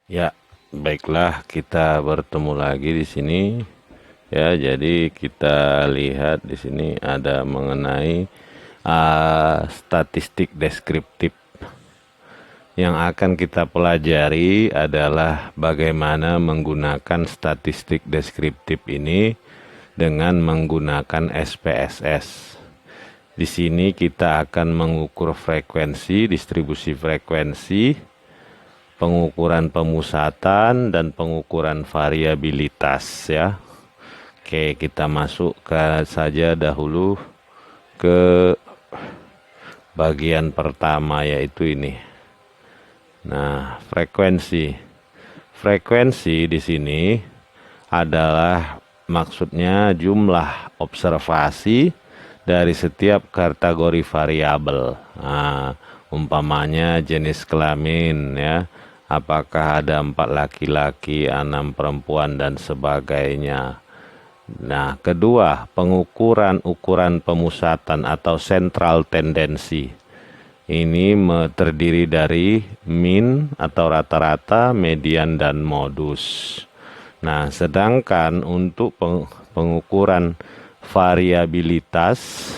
Ya, baiklah, kita bertemu lagi di sini. Ya, jadi kita lihat di sini ada mengenai statistik deskriptif. Yang akan kita pelajari adalah bagaimana menggunakan statistik deskriptif ini dengan menggunakan SPSS. Di sini kita akan mengukur frekuensi, distribusi frekuensi, pengukuran pemusatan dan pengukuran variabilitas ya. Oke, kita masuk ke saja dahulu ke bagian pertama yaitu ini. Nah, frekuensi. Frekuensi di sini adalah maksudnya jumlah observasi dari setiap kategori variabel. Nah, umpamanya jenis kelamin ya, apakah ada 4 laki-laki, 6 perempuan dan sebagainya. Nah, kedua, pengukuran ukuran pemusatan atau central tendency. Ini terdiri dari mean atau rata-rata, median, dan modus. Nah, sedangkan untuk pengukuran variabilitas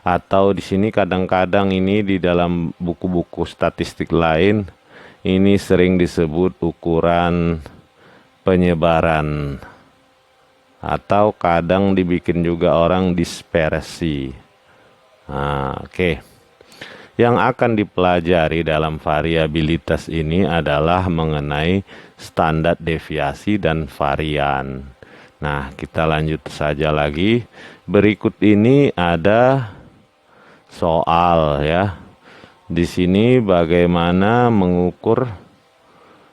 atau di sini kadang-kadang ini di dalam buku-buku statistik lain ini sering disebut ukuran penyebaran atau kadang dibikin juga orang dispersi. Nah, oke. Yang akan dipelajari dalam variabilitas ini adalah mengenai standar deviasi dan varian. Nah, kita lanjut saja lagi. Berikut ini ada soal ya. Di sini bagaimana mengukur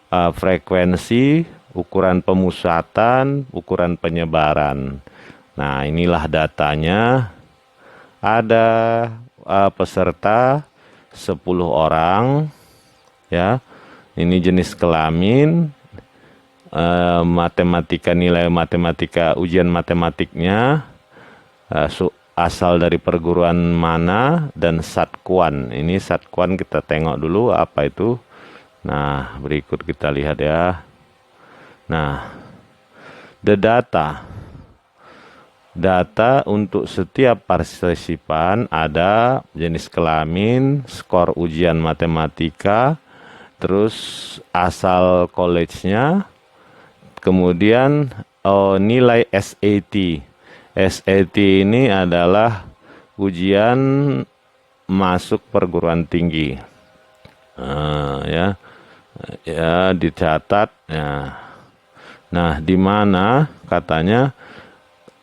frekuensi, ukuran pemusatan, ukuran penyebaran. Nah, inilah datanya. Ada peserta 10 orang ya. Ini jenis kelamin, matematika, nilai matematika, ujian matematiknya, asal dari perguruan mana, dan satkuan. Ini satkuan kita tengok dulu apa itu. Nah, berikut kita lihat ya. Nah, the data. Data untuk setiap partisipan ada jenis kelamin, skor ujian matematika, terus asal college-nya, kemudian nilai SAT. SAT ini adalah ujian masuk perguruan tinggi. Ya dicatat ya. Nah, di mana katanya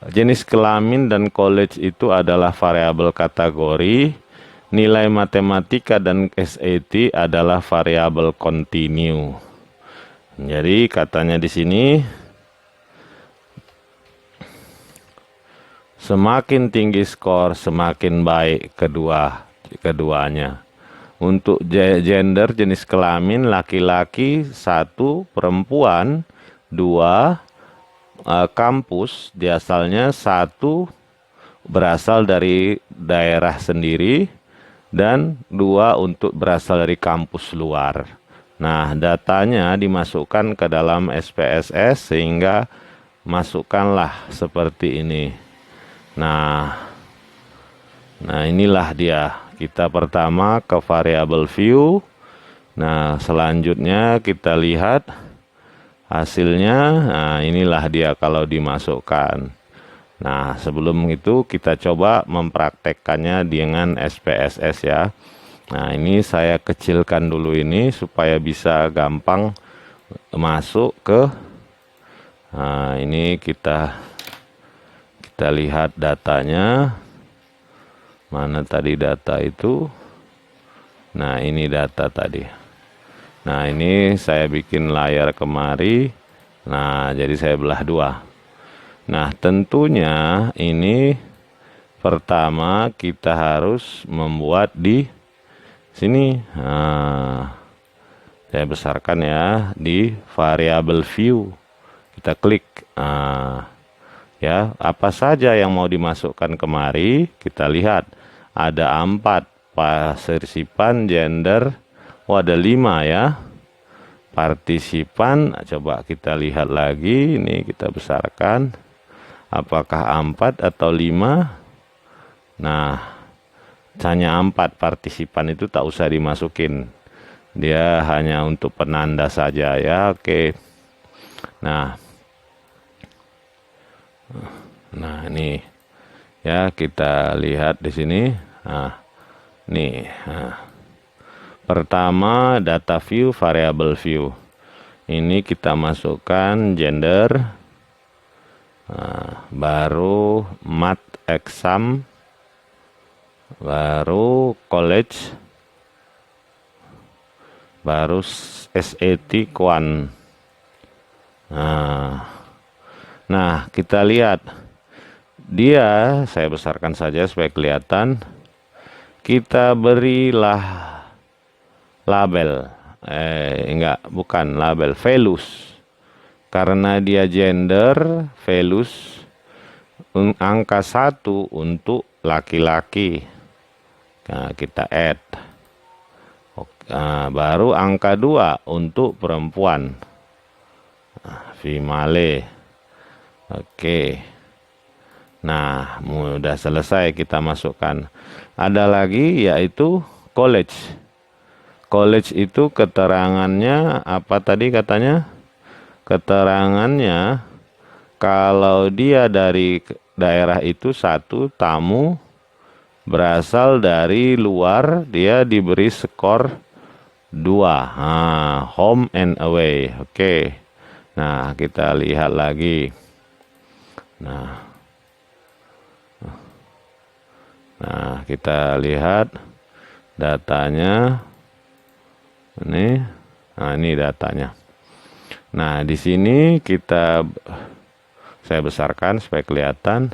jenis kelamin dan college itu adalah variabel kategori, nilai matematika dan SAT adalah variabel kontinu. Jadi katanya di sini semakin tinggi skor semakin baik keduanya. Untuk gender jenis kelamin laki-laki 1, perempuan 2, kampus di asalnya 1 berasal dari daerah sendiri dan 2 untuk berasal dari kampus luar. Nah, datanya dimasukkan ke dalam SPSS sehingga masukkanlah seperti ini. Nah inilah dia. Kita pertama ke variable view. Nah, selanjutnya kita lihat hasilnya. Nah, inilah dia kalau dimasukkan. Nah, sebelum itu kita coba mempraktekkannya dengan SPSS ya. Nah, ini saya kecilkan dulu ini supaya bisa gampang masuk ke. Nah, ini kita lihat datanya. Mana tadi data itu? Nah, ini data tadi. Nah, ini saya bikin layar kemari. Nah, jadi saya belah 2. Nah, tentunya ini pertama kita harus membuat di sini. Nah, saya besarkan ya di variable view. Kita klik. Nah, ya, apa saja yang mau dimasukkan kemari, kita lihat. Ada 4 partisipan gender. Oh, ada 5 ya. partisipan. Coba kita lihat lagi, ini kita besarkan. Apakah 4 atau 5? Nah, hanya 4 partisipan itu tak usah dimasukin. Dia hanya untuk penanda saja ya, oke. Nah, ini ya kita lihat di sini. Nah, nih. Nah. Pertama data view, variable view. Ini kita masukkan gender. Nah, baru mat exam, baru college, baru SAT Quant. Nah, kita lihat dia, saya besarkan saja supaya kelihatan. Kita berilah label, bukan label, values. Karena dia gender, values angka 1 untuk laki-laki. Nah, kita add. Nah, baru angka 2 untuk perempuan. Female. Oke. Nah, mudah selesai kita masukkan. Ada lagi yaitu college. College itu keterangannya apa tadi katanya? Keterangannya kalau dia dari daerah itu, 1 tamu berasal dari luar, dia diberi skor 2. Home and away. Oke. Nah, kita lihat lagi. Nah, kita lihat datanya. Ini, ini datanya. Nah, di sini saya besarkan supaya kelihatan.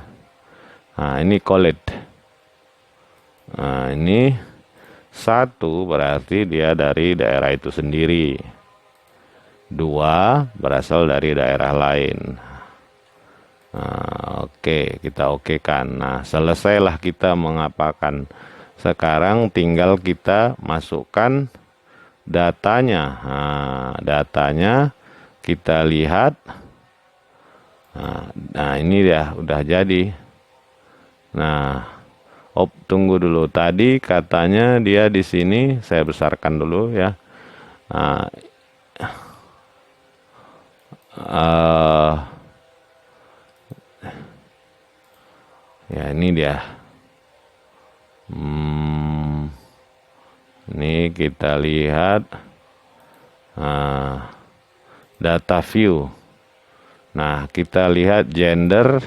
Nah, ini college. Nah, ini 1 berarti dia dari daerah itu sendiri. 2 berasal dari daerah lain. Nah, oke, kita okekan. Nah, selesailah kita mengapakan. Sekarang tinggal kita masukkan datanya. Nah, datanya kita lihat. Nah, ini dia udah jadi. Nah, tunggu dulu. Tadi katanya dia di sini, saya besarkan dulu ya. Ya, ini dia. Ini kita lihat data view. Nah, kita lihat gender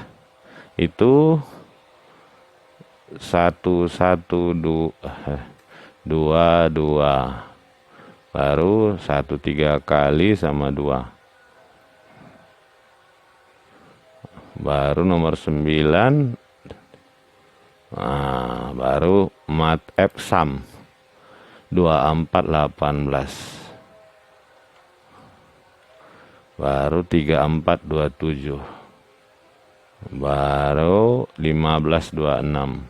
itu 1, 1, 2, 2. Baru 1 3 kali sama 2. Baru nomor 9. Nah, baru mat exam 24 18. Baru 34 27. Baru 15 26.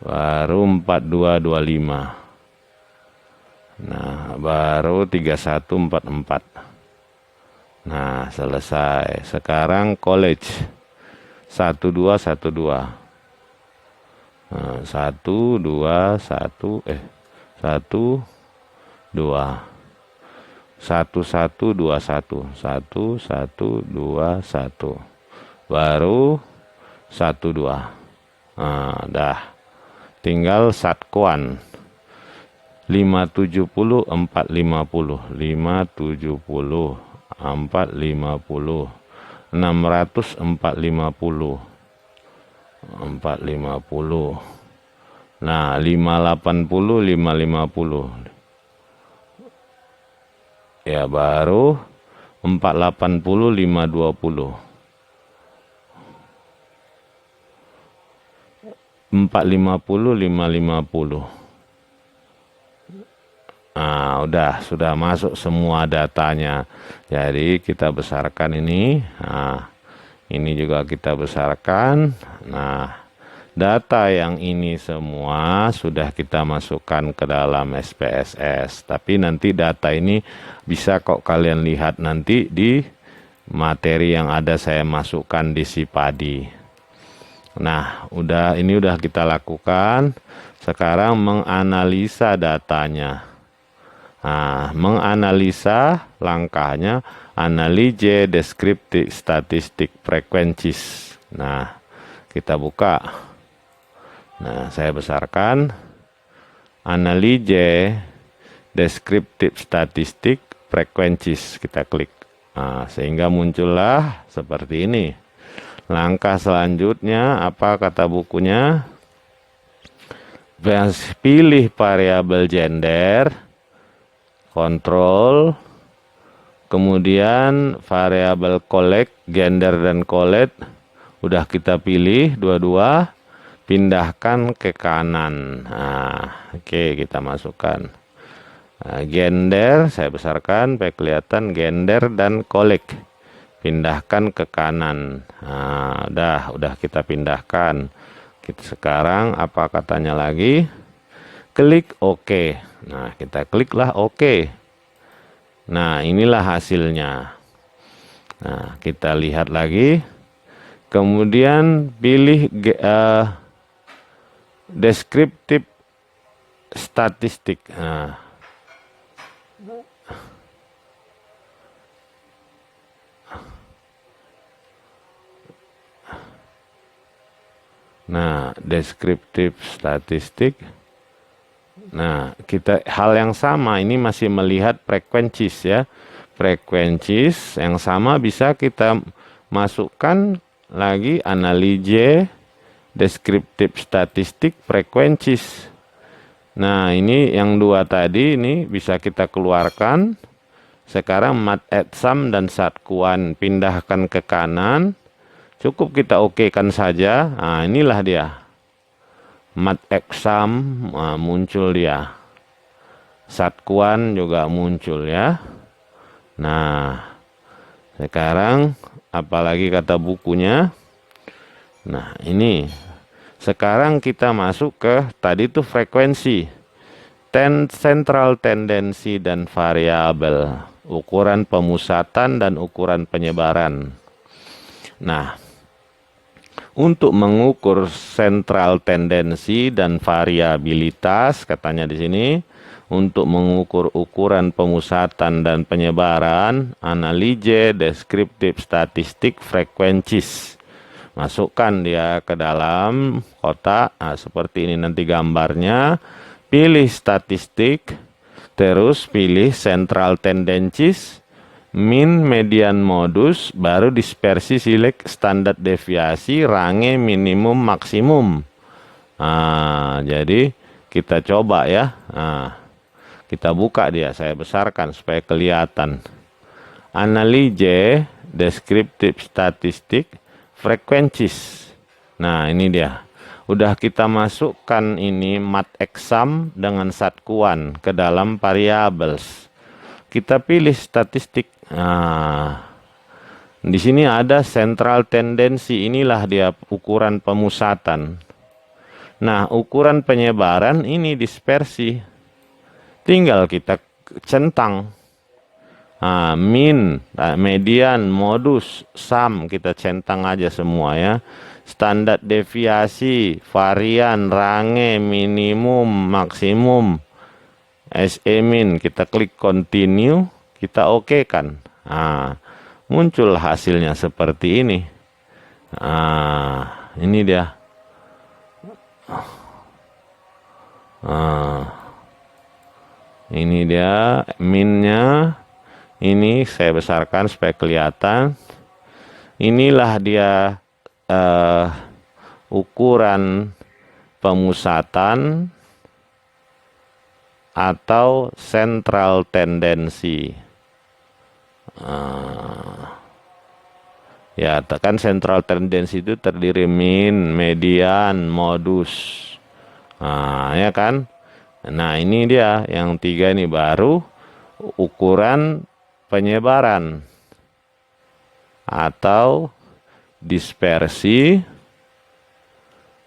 Baru 42 25. Nah, baru 31 44. Nah, selesai. Sekarang college 1 2 1 2. Nah, 1 2 1 1 2. 1 1 2 1. 1 1 2 1. Baru 1 2. Nah, dah. Tinggal SAT-Quant 570 450. 570 450. 600 450. 450. Nah, 580 550. Ya, baru 480 520. 450 550. Nah, sudah masuk semua datanya. Jadi kita besarkan ini. Nah, ini juga kita besarkan. Nah, Data yang ini semua sudah kita masukkan ke dalam SPSS. Tapi nanti data ini bisa kok kalian lihat nanti di materi yang ada saya masukkan di si padi. Nah, ini udah kita lakukan. Sekarang menganalisa datanya. Nah, menganalisa langkahnya analyze descriptive statistic frequencies. Nah, kita buka. Nah, saya besarkan analyze descriptive statistic frequencies. Kita klik. Nah, sehingga muncullah seperti ini. Langkah selanjutnya apa kata bukunya? Pilih variabel gender, kontrol, kemudian variabel collect, gender dan collect udah kita pilih dua-dua, pindahkan ke kanan. Nah, oke, kita masukkan gender, saya besarkan supaya kelihatan gender dan collect, pindahkan ke kanan. Nah, udah kita pindahkan. Sekarang apa katanya lagi? Klik OK. Nah, kita kliklah OK. Nah, inilah hasilnya. Nah, kita lihat lagi. Kemudian pilih descriptive statistik. Nah, descriptive statistik. Nah, kita hal yang sama ini masih melihat frekuensis ya. Frekuensis yang sama bisa kita masukkan lagi analyze descriptive statistik frekuensis. Nah, ini yang dua tadi ini bisa kita keluarkan. Sekarang MATEXAM dan SATQUAN pindahkan ke kanan. Cukup kita okekan saja. Nah, inilah dia. MATEXAM muncul dia. SATQUAN juga muncul ya. Nah, sekarang apalagi kata bukunya. Nah, ini. Sekarang kita masuk ke tadi itu frekuensi. Central tendensi dan variabel. Ukuran pemusatan dan ukuran penyebaran. Nah, untuk mengukur sentral tendensi dan variabilitas, katanya di sini, untuk mengukur ukuran pemusatan dan penyebaran, analyze descriptive statistic frequencies. Masukkan dia ke dalam kotak. Nah, seperti ini nanti gambarnya. Pilih statistik, terus pilih central tendencies, min, median, modus, baru dispersi, select, standar deviasi, range, minimum, maksimum. Nah, jadi kita coba ya. Nah, kita buka dia, saya besarkan supaya kelihatan. Analyze descriptive statistic frequencies. Nah, ini dia. Udah kita masukkan ini MATEXAM dengan SATQUAN ke dalam variables. Kita pilih statistik. Nah, di sini ada central tendensi. Inilah dia ukuran pemusatan. Nah, ukuran penyebaran ini dispersi. Tinggal kita centang. Nah, min, median, modus, sum kita centang aja semua ya. Standar deviasi, varian, range, minimum, maksimum, SE min, kita klik continue, kita oke kan. Nah, muncul hasilnya seperti ini. Nah, ini dia. Nah, ini dia minnya. Ini saya besarkan supaya kelihatan. Inilah dia ukuran pemusatan atau central tendensi. Ya, tekan central tendensi itu terdiri min, median, modus. Nah, ya kan? Nah, ini dia yang tiga ini baru ukuran penyebaran atau dispersi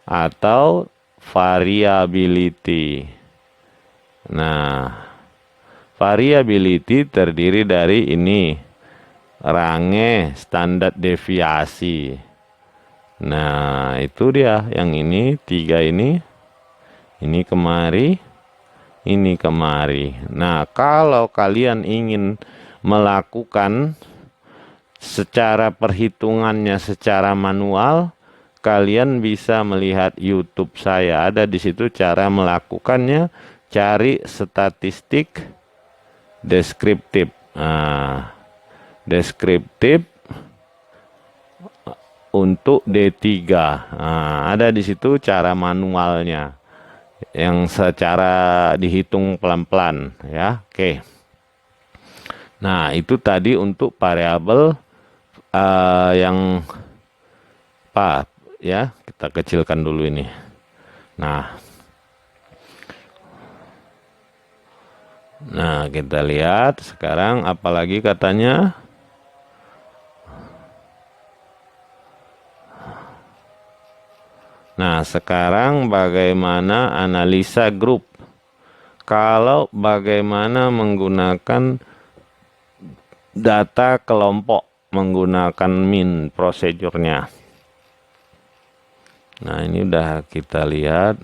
atau variability. Nah, variability terdiri dari ini, range, standar deviasi. Nah, itu dia yang ini, 3 ini kemari, ini kemari. Nah, kalau kalian ingin melakukan secara perhitungannya secara manual, kalian bisa melihat YouTube saya. Ada di situ cara melakukannya. Cari statistik deskriptif. Nah, deskriptif untuk D3. Nah, ada di situ cara manualnya yang secara dihitung pelan-pelan ya. Oke. Nah, itu tadi untuk variabel yang apa ya, kita kecilkan dulu ini. Nah, kita lihat sekarang apalagi katanya. Nah, sekarang bagaimana analisa grup? Kalau bagaimana menggunakan data kelompok menggunakan min prosedurnya. Nah, ini udah kita lihat.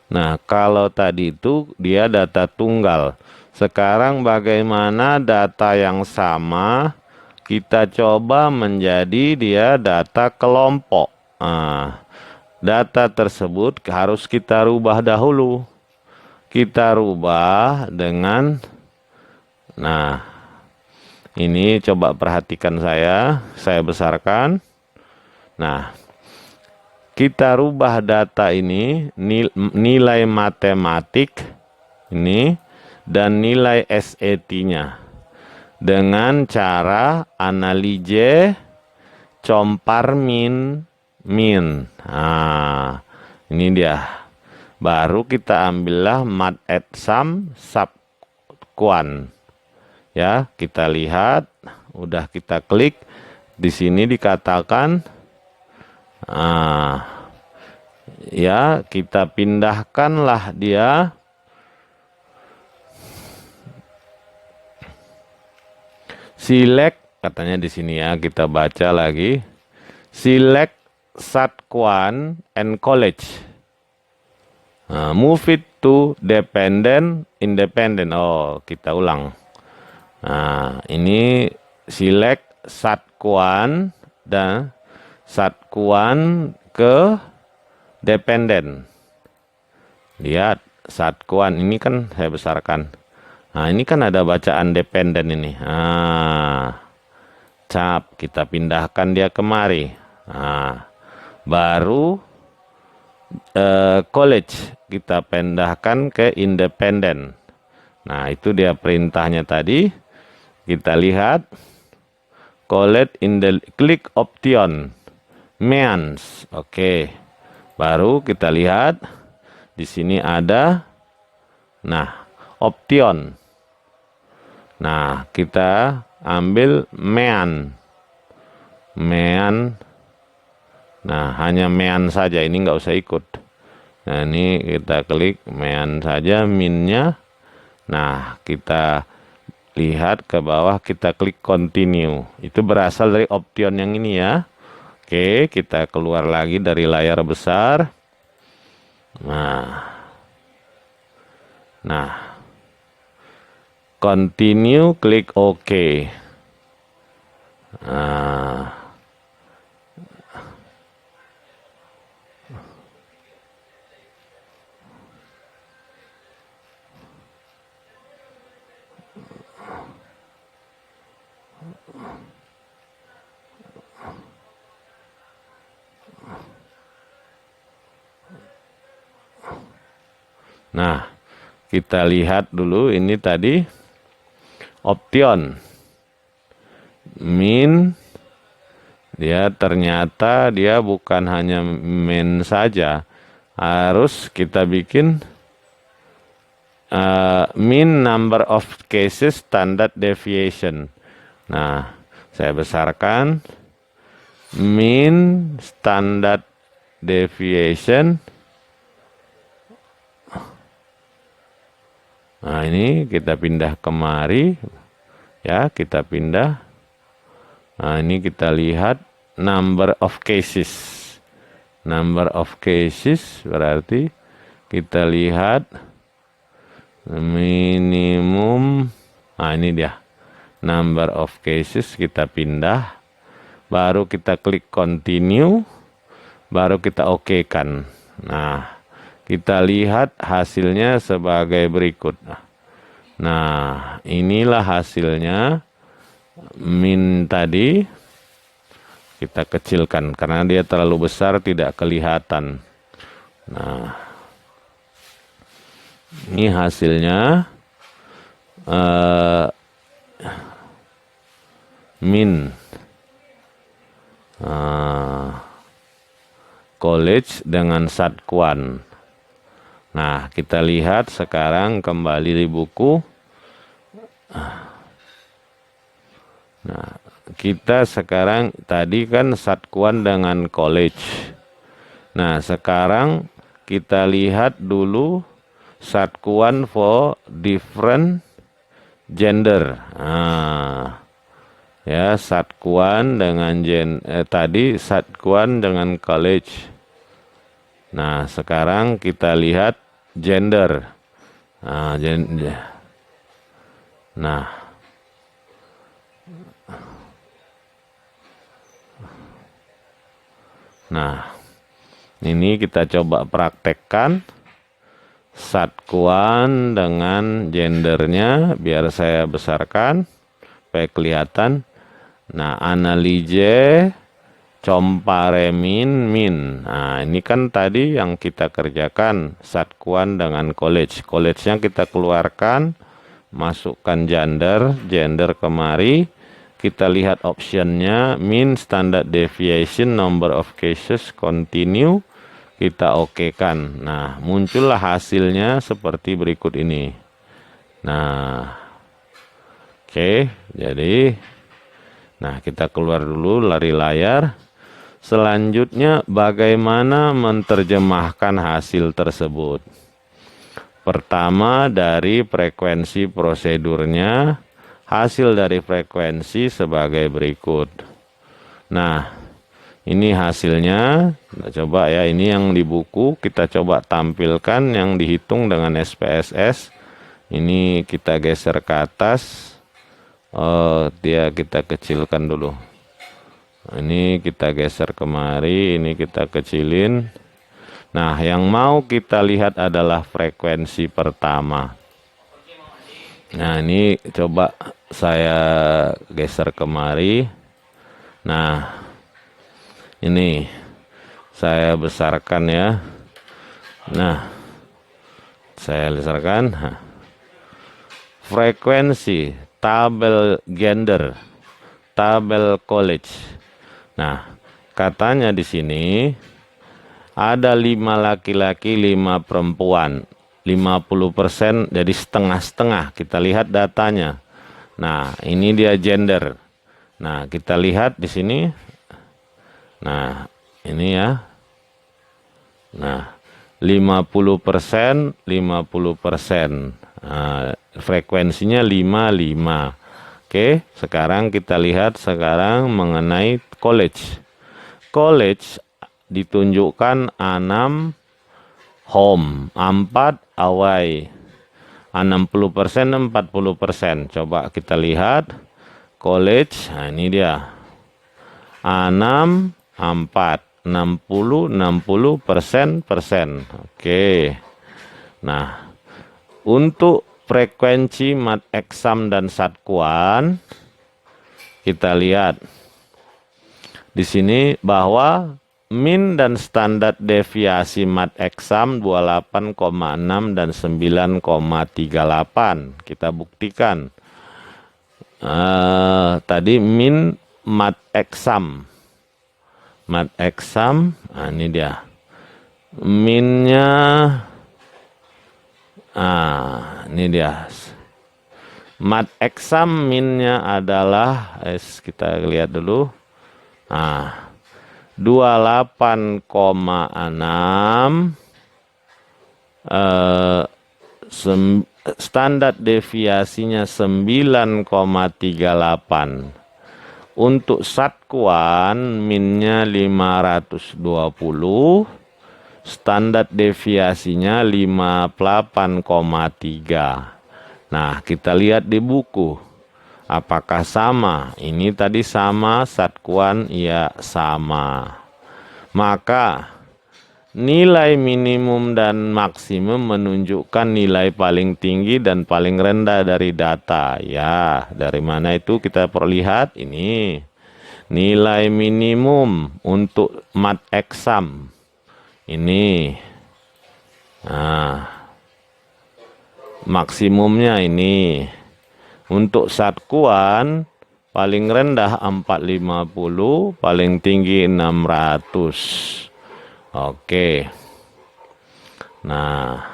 Nah, kalau tadi itu dia data tunggal. Sekarang bagaimana data yang sama kita coba menjadi dia data kelompok. Nah, data tersebut harus kita rubah dahulu. Kita rubah dengan, nah, ini coba perhatikan saya besarkan. Nah, kita rubah data ini, nilai matematik ini dan nilai SAT-nya dengan cara analise compare min. Nah, ini dia. Baru kita ambillah mat add sum subquant. Ya, kita lihat, udah kita klik di sini dikatakan, ya kita pindahkanlah dia select, katanya di sini ya, kita baca lagi, select subquant and college. Move it to dependent independent. Oh, kita ulang. Nah, ini select subquant dan subquant ke dependent. Lihat, subquant ini kan saya besarkan. Nah, ini kan ada bacaan dependent ini. Nah, cap, kita pindahkan dia kemari. Nah, baru college kita pindahkan ke independent. Nah, itu dia perintahnya tadi. Kita lihat college in the click option means. Oke. Baru kita lihat di sini ada, nah, option. Nah, kita ambil mean. Nah, hanya mean saja, ini nggak usah ikut. Nah, ini kita klik mean saja, minnya. Nah, kita lihat ke bawah, kita klik continue. Itu berasal dari option yang ini ya. Oke, kita keluar lagi dari layar besar. Nah, continue, klik OK. Nah, Kita lihat dulu ini tadi option min, dia ternyata dia bukan hanya min saja, harus kita bikin mean number of cases standard deviation. Nah, saya besarkan mean standard deviation. Nah, ini kita pindah kemari ya, kita pindah. Nah, ini kita lihat number of cases. Number of cases berarti kita lihat minimum. Nah, ini dia number of cases, kita pindah, baru kita klik continue, baru kita oke kan. Nah, kita lihat hasilnya sebagai berikut. Nah, inilah hasilnya min tadi. Kita kecilkan karena dia terlalu besar tidak kelihatan. Nah, ini hasilnya min college dengan satkuan. Nah, kita lihat sekarang kembali di buku. Nah, kita sekarang tadi kan satkuan dengan college. Nah, sekarang kita lihat dulu satkuan for different gender. Nah, ya, satkuan dengan tadi satkuan dengan college. Nah, sekarang kita lihat gender. Nah, ini kita coba praktekkan satkuan dengan gendernya, biar saya besarkan supaya kelihatan. Nah, analise compare min. Nah, ini kan tadi yang kita kerjakan satkuan dengan college. College-nya kita keluarkan, masukkan gender kemari. Kita lihat optionnya mean standard deviation number of cases continue. Kita okekan. Nah, muncullah hasilnya seperti berikut ini. Nah, oke, jadi kita keluar dulu, lari layar. Selanjutnya, bagaimana menerjemahkan hasil tersebut? Pertama, dari frekuensi prosedurnya, hasil dari frekuensi sebagai berikut. Nah, ini hasilnya. Kita coba ya, ini yang di buku, kita coba tampilkan yang dihitung dengan SPSS. Ini kita geser ke atas. Dia kita kecilkan dulu. Ini kita geser kemari, ini kita kecilin. Nah, yang mau kita lihat adalah frekuensi pertama. Nah, ini coba saya geser kemari. Nah, ini saya besarkan ya. Nah, saya besarkan. Frekuensi tabel gender, tabel college. Nah, katanya di sini ada 5 laki-laki, 5 perempuan, 50%, jadi setengah-setengah. Kita lihat datanya. Nah, ini dia gender. Nah, kita lihat di sini. Nah, ini ya. Nah, 50%, 50%. Nah, frekuensinya 5. Oke, sekarang kita lihat sekarang mengenai college. College ditunjukkan 6 home, 4 away. 60%, 40%. Coba kita lihat college. Nah, ini dia. 6, 4, 60%. Oke. Nah, untuk frekuensi mat eksam dan satkuan, kita lihat di sini bahwa min dan standar deviasi mat exam 28,6 dan 9,38. Kita buktikan. Tadi min mat exam. Mat exam, nah ini dia. Minnya, ini dia. Mat exam minnya adalah, kita lihat dulu. 28,6, standar deviasinya 9,38. Untuk satkuan minnya 520, standar deviasinya 58,3. Nah, kita lihat di buku. Apakah sama? Ini tadi sama, satkuan ya sama. Maka nilai minimum dan maksimum menunjukkan nilai paling tinggi dan paling rendah dari data. Ya, dari mana itu kita perlihat? Ini nilai minimum untuk mat exam. Ini. Nah, maksimumnya ini. Untuk satkuan paling rendah 450, paling tinggi 600. Oke. Nah,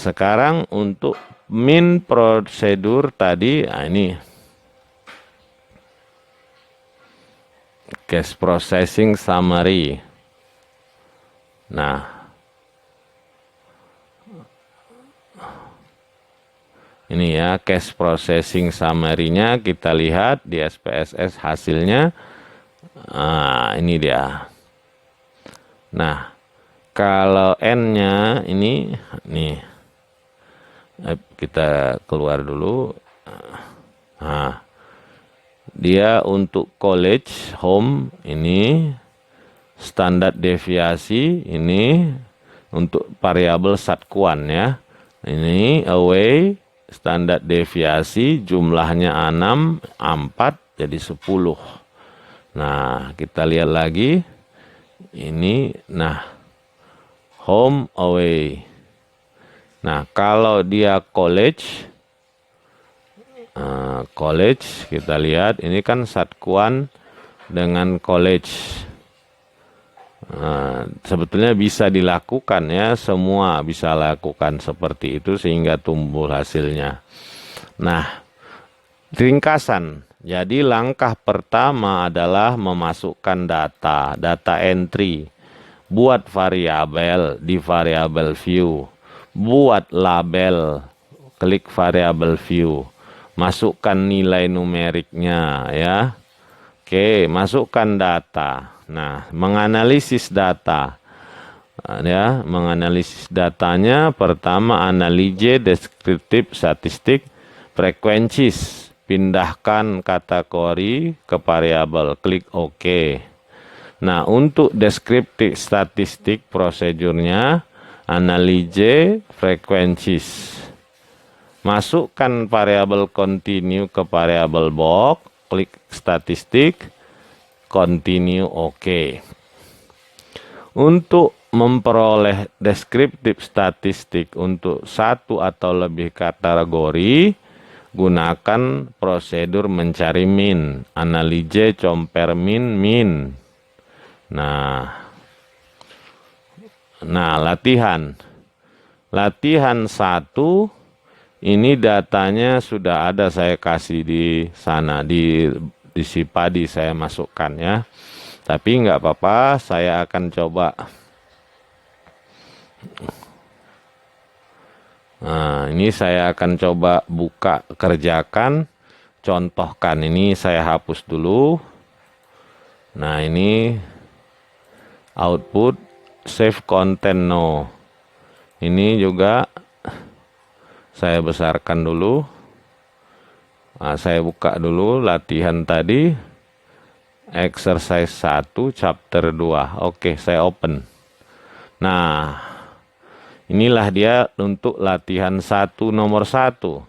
sekarang untuk min prosedur tadi, ini case processing summary. Nah, ini ya case processing summary-nya, kita lihat di SPSS hasilnya. Ini dia. Nah, kalau N-nya ini nih. Kita keluar dulu. Nah, dia untuk college home ini standar deviasi ini untuk variabel satkuan ya. Ini away standar deviasi jumlahnya 6, 4 jadi 10. Nah, kita lihat lagi. Ini, home away. Nah, kalau dia college, kita lihat ini kan satkuan dengan college. Sebetulnya bisa dilakukan ya, semua bisa lakukan seperti itu sehingga tumbuh hasilnya. Nah, ringkasan. Jadi langkah pertama adalah memasukkan data entry. Buat variabel di variabel view. Buat label, klik variabel view. Masukkan nilai numeriknya ya. Oke, masukkan data. Nah, menganalisis data. Ya, menganalisis datanya pertama analize deskriptif statistik frekuensis. Pindahkan kategori ke variabel, klik OK. Nah, untuk deskriptif statistik prosedurnya analize frekuensis. Masukkan variabel continue ke variabel box, klik statistik, continue OK. Untuk memperoleh deskriptif statistik untuk satu atau lebih kategori, gunakan prosedur mencari min, analize compare min. Nah, latihan 1 ini datanya sudah ada, saya kasih di sana di Sipadi saya masukkan ya. Tapi nggak apa-apa, saya akan coba. Nah, ini saya akan coba buka, kerjakan, contohkan. Ini saya hapus dulu. Nah, ini output, save content no. Ini juga saya besarkan dulu. Nah, saya buka dulu latihan tadi. Exercise 1, chapter 2. Oke, saya open. Nah, inilah dia untuk latihan 1 nomor 1.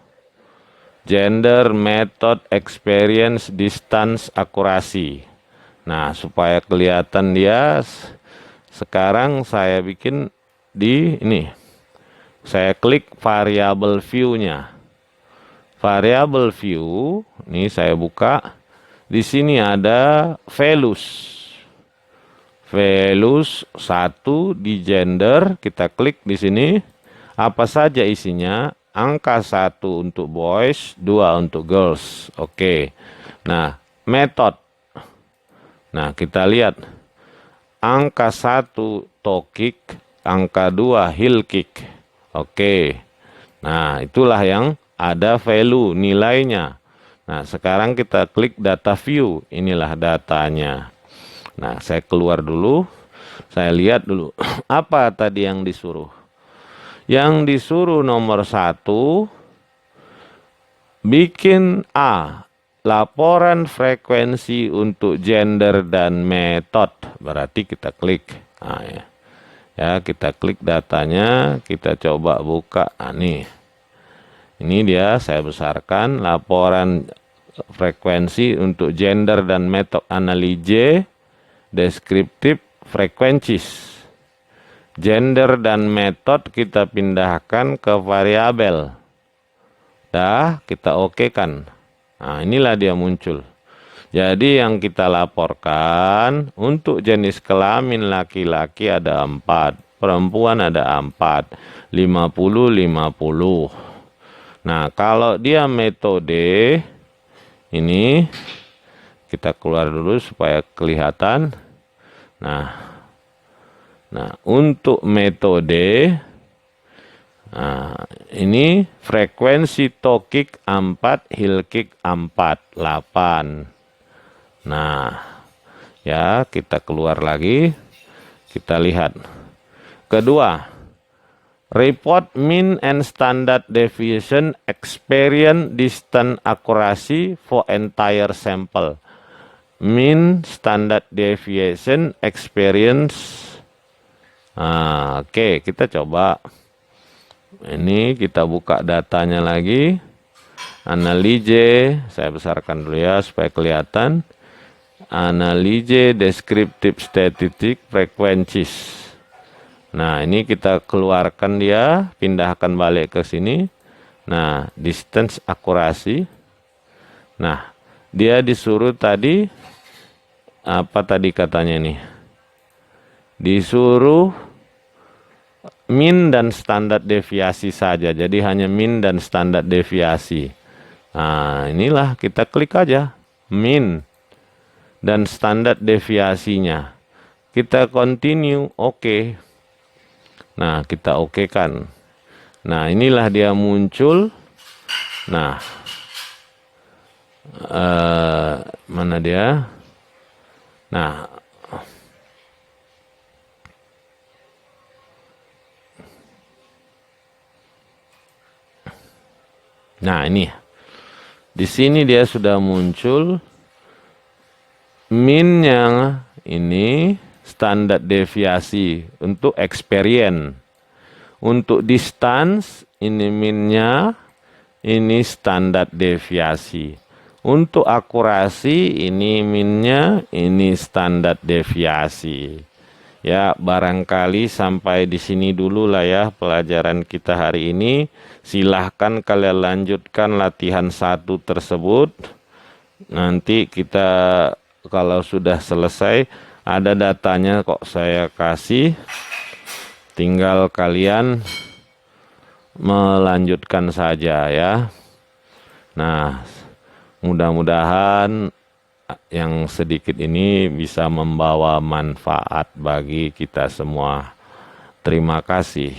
Gender, method, experience, distance, akurasi. Nah, supaya kelihatan dia, sekarang saya bikin di ini. Saya klik variable view-nya. Variable view, ini saya buka. Di sini ada values. Values 1 di gender, kita klik di sini. Apa saja isinya? Angka 1 untuk boys, 2 untuk girls. Oke. Nah, method. Nah, kita lihat. Angka 1 toe kick, angka 2 heel kick. Oke. Nah, itulah yang ada value nilainya. Nah, sekarang kita klik data view. Inilah datanya. Nah, saya keluar dulu. Saya lihat dulu. Apa tadi yang disuruh? Yang disuruh nomor 1, bikin A. Laporan frekuensi untuk gender dan metode. Berarti kita klik. Nah, ya, kita klik datanya. Kita coba buka. Nah, nih. Ini dia, saya besarkan laporan frekuensi untuk gender dan metode analize deskriptif frekuensis. Gender dan metode kita pindahkan ke variabel. Dah, kita oke kan. Nah, inilah dia muncul. Jadi yang kita laporkan untuk jenis kelamin laki-laki ada 4, perempuan ada 4, 50-50. Nah, kalau dia metode, ini kita keluar dulu supaya kelihatan. Nah, untuk metode, nah, ini frekuensi toe kick 4, heel kick 4, 8. Nah, ya, kita keluar lagi. Kita lihat. Kedua, report mean and standard deviation experience distance accuracy for entire sample. Mean standard deviation experience. Nah, oke, kita coba. Ini kita buka datanya lagi. Analize, saya besarkan dulu ya supaya kelihatan. Analize descriptive statistic frequencies. Nah, ini kita keluarkan dia, pindahkan balik ke sini. Nah, distance akurasi. Nah, dia disuruh tadi, apa tadi katanya nih? Disuruh min dan standar deviasi saja. Jadi hanya min dan standar deviasi. Nah, inilah kita klik aja. Min dan standar deviasinya. Kita continue, oke. Nah, kita oke kan. Nah, inilah dia muncul. Nah, mana dia? Nah, ini. Di sini dia sudah muncul. Minnya ini standar deviasi untuk experience. Untuk distance ini minnya, ini standar deviasi. Untuk akurasi ini minnya, ini standar deviasi. Ya, barangkali sampai di sini dulu lah ya pelajaran kita hari ini. Silahkan kalian lanjutkan latihan 1 tersebut. Nanti kita kalau sudah selesai, ada datanya kok saya kasih. Tinggal kalian melanjutkan saja ya. Nah, mudah-mudahan yang sedikit ini bisa membawa manfaat bagi kita semua. Terima kasih.